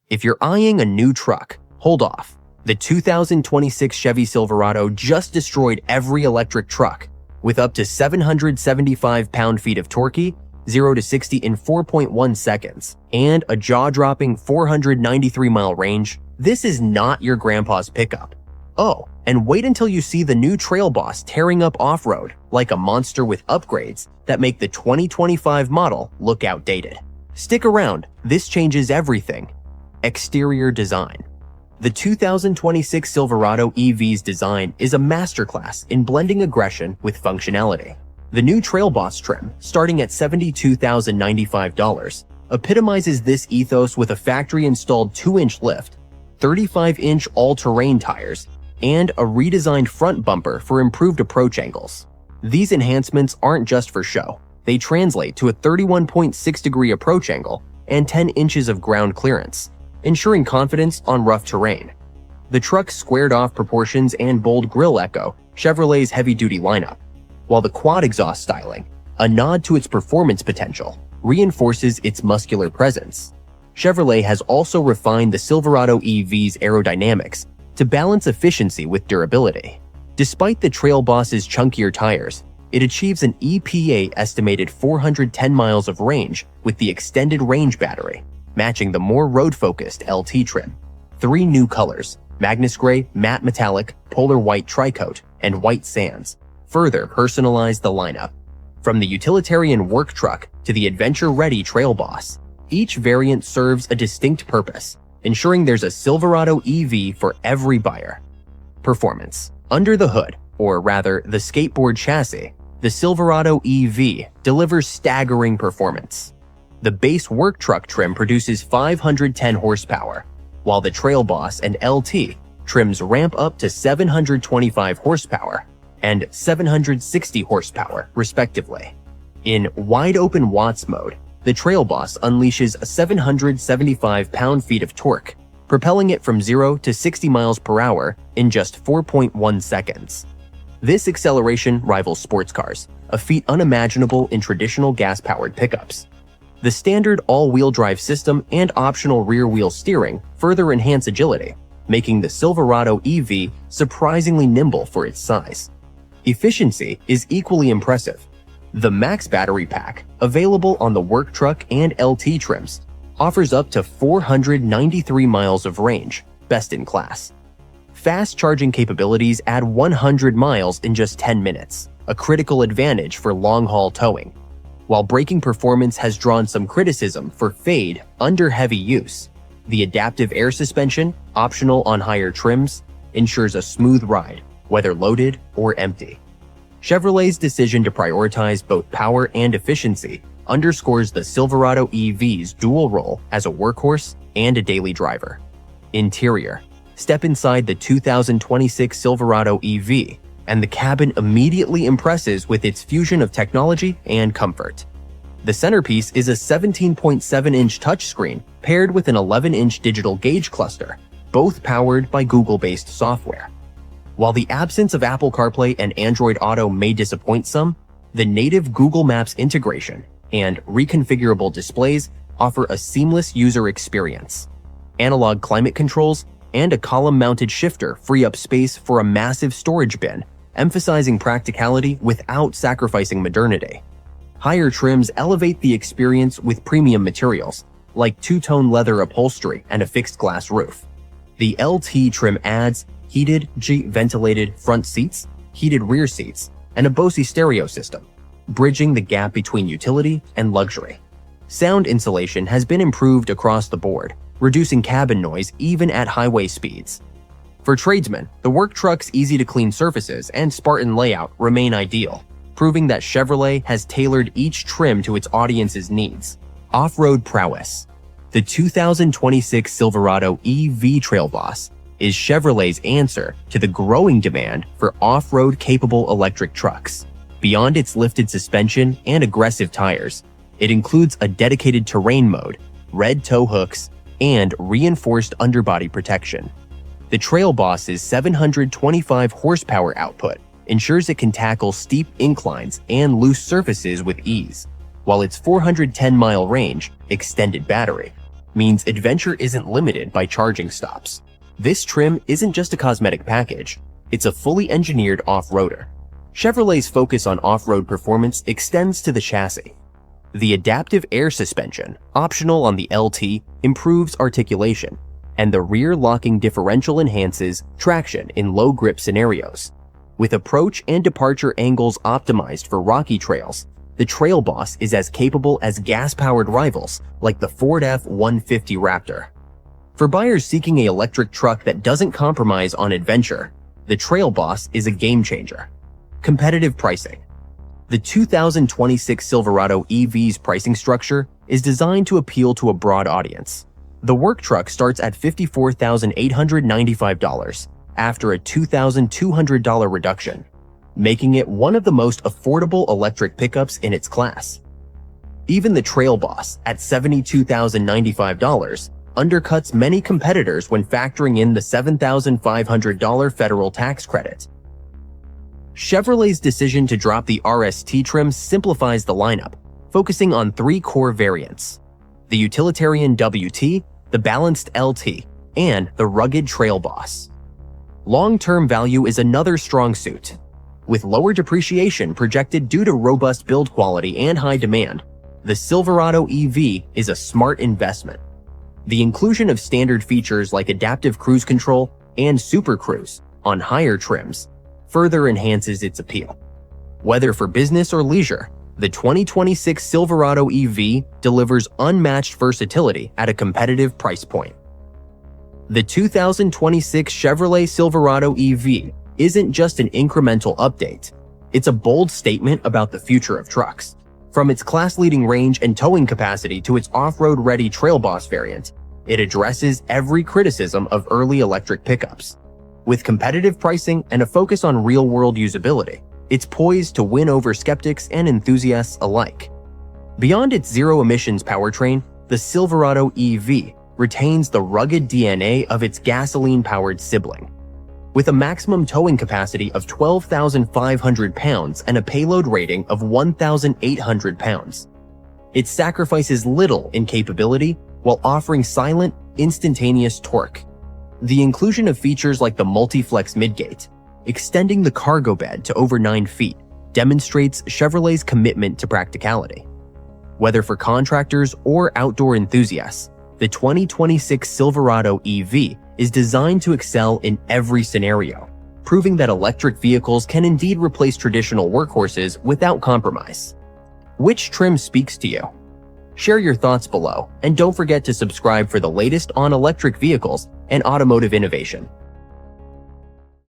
If you're eyeing a new truck, hold off. The 2026 Chevy Silverado just destroyed every electric truck with up to 775 pound-feet of torque, 0 to 60 in 4.1 seconds, and a jaw-dropping 493-mile range. This is not your grandpa's pickup. Oh, and wait until you see the new Trail Boss tearing up off-road like a monster with upgrades that make the 2025 model look outdated. Stick around, this changes everything. Exterior design. The 2026 Silverado EV's design is a masterclass in blending aggression with functionality. The new Trail Boss trim, starting at $72,095, epitomizes this ethos with a factory-installed 2-inch lift, 35-inch all-terrain tires, and a redesigned front bumper for improved approach angles. These enhancements aren't just for show. They translate to a 31.6-degree approach angle and 10 inches of ground clearance, ensuring confidence on rough terrain. The truck's squared-off proportions and bold grille echo Chevrolet's heavy-duty lineup, while the quad exhaust styling, a nod to its performance potential, reinforces its muscular presence. Chevrolet has also refined the Silverado EV's aerodynamics to balance efficiency with durability. Despite the Trail Boss's chunkier tires, it achieves an EPA-estimated 410 miles of range with the extended range battery, matching the more road-focused LT trim. 3 new colors, Magnus Gray, Matte Metallic, Polar White Tricoat, and White Sands, further personalize the lineup. From the utilitarian work truck to the adventure-ready Trail Boss, each variant serves a distinct purpose, ensuring there's a Silverado EV for every buyer. Performance. Under the hood, or rather the skateboard chassis, the Silverado EV delivers staggering performance. The base work truck trim produces 510 horsepower, while the Trail Boss and LT trims ramp up to 725 horsepower and 760 horsepower, respectively. In wide-open watts mode, the Trail Boss unleashes 775 pound-feet of torque, propelling it from 0 to 60 miles per hour in just 4.1 seconds. This acceleration rivals sports cars, a feat unimaginable in traditional gas-powered pickups. The standard all-wheel drive system and optional rear-wheel steering further enhance agility, making the Silverado EV surprisingly nimble for its size. Efficiency is equally impressive. The Max Battery Pack, available on the work truck and LT trims, offers up to 493 miles of range, best in class. Fast charging capabilities add 100 miles in just 10 minutes, a critical advantage for long-haul towing. While braking performance has drawn some criticism for fade under heavy use, the adaptive air suspension, optional on higher trims, ensures a smooth ride, whether loaded or empty. Chevrolet's decision to prioritize both power and efficiency underscores the Silverado EV's dual role as a workhorse and a daily driver. Interior. Step inside the 2026 Silverado EV, and the cabin immediately impresses with its fusion of technology and comfort. The centerpiece is a 17.7-inch touchscreen paired with an 11-inch digital gauge cluster, both powered by Google-based software. While the absence of Apple CarPlay and Android Auto may disappoint some, the native Google Maps integration and reconfigurable displays offer a seamless user experience. Analog climate controls and a column-mounted shifter free up space for a massive storage bin, emphasizing practicality without sacrificing modernity. Higher trims elevate the experience with premium materials, like two-tone leather upholstery and a fixed glass roof. The LT trim adds heated, ventilated front seats, heated rear seats, and a Bose stereo system, bridging the gap between utility and luxury. Sound insulation has been improved across the board, reducing cabin noise even at highway speeds. For tradesmen, the work truck's easy-to-clean surfaces and Spartan layout remain ideal, proving that Chevrolet has tailored each trim to its audience's needs. Off-road prowess. The 2026 Silverado EV Trail Boss is Chevrolet's answer to the growing demand for off-road capable electric trucks. Beyond its lifted suspension and aggressive tires, it includes a dedicated terrain mode, red tow hooks, and reinforced underbody protection. The Trail Boss's 725 horsepower output ensures it can tackle steep inclines and loose surfaces with ease, while its 410-mile range, extended battery, means adventure isn't limited by charging stops. This trim isn't just a cosmetic package, it's a fully engineered off-roader. Chevrolet's focus on off-road performance extends to the chassis. The adaptive air suspension, optional on the LT, improves articulation, and the rear locking differential enhances traction in low-grip scenarios. With approach and departure angles optimized for rocky trails, the Trail Boss is as capable as gas-powered rivals like the Ford F-150 Raptor. For buyers seeking an electric truck that doesn't compromise on adventure, the Trail Boss is a game-changer. Competitive pricing. The 2026 Silverado EV's pricing structure is designed to appeal to a broad audience. The work truck starts at $54,895 after a $2,200 reduction, making it one of the most affordable electric pickups in its class. Even the Trail Boss, at $72,095, undercuts many competitors when factoring in the $7,500 federal tax credit. Chevrolet's decision to drop the RST trim simplifies the lineup, focusing on three core variants: the utilitarian WT, the balanced LT, and the rugged Trail Boss. Long-term value is another strong suit. With lower depreciation projected due to robust build quality and high demand, the Silverado EV is a smart investment. The inclusion of standard features like adaptive cruise control and Super Cruise on higher trims further enhances its appeal. Whether for business or leisure, the 2026 Silverado EV delivers unmatched versatility at a competitive price point. The 2026 Chevrolet Silverado EV isn't just an incremental update, it's a bold statement about the future of trucks. From its class-leading range and towing capacity to its off-road ready Trail Boss variant, it addresses every criticism of early electric pickups. With competitive pricing and a focus on real-world usability, it's poised to win over skeptics and enthusiasts alike. Beyond its zero-emissions powertrain, the Silverado EV retains the rugged DNA of its gasoline-powered sibling. With a maximum towing capacity of 12,500 pounds and a payload rating of 1,800 pounds, it sacrifices little in capability while offering silent, instantaneous torque. The inclusion of features like the multi-flex midgate, extending the cargo bed to over 9 feet, demonstrates Chevrolet's commitment to practicality. Whether for contractors or outdoor enthusiasts, the 2026 Silverado EV is designed to excel in every scenario, proving that electric vehicles can indeed replace traditional workhorses without compromise. Which trim speaks to you? Share your thoughts below, and don't forget to subscribe for the latest on electric vehicles and automotive innovation.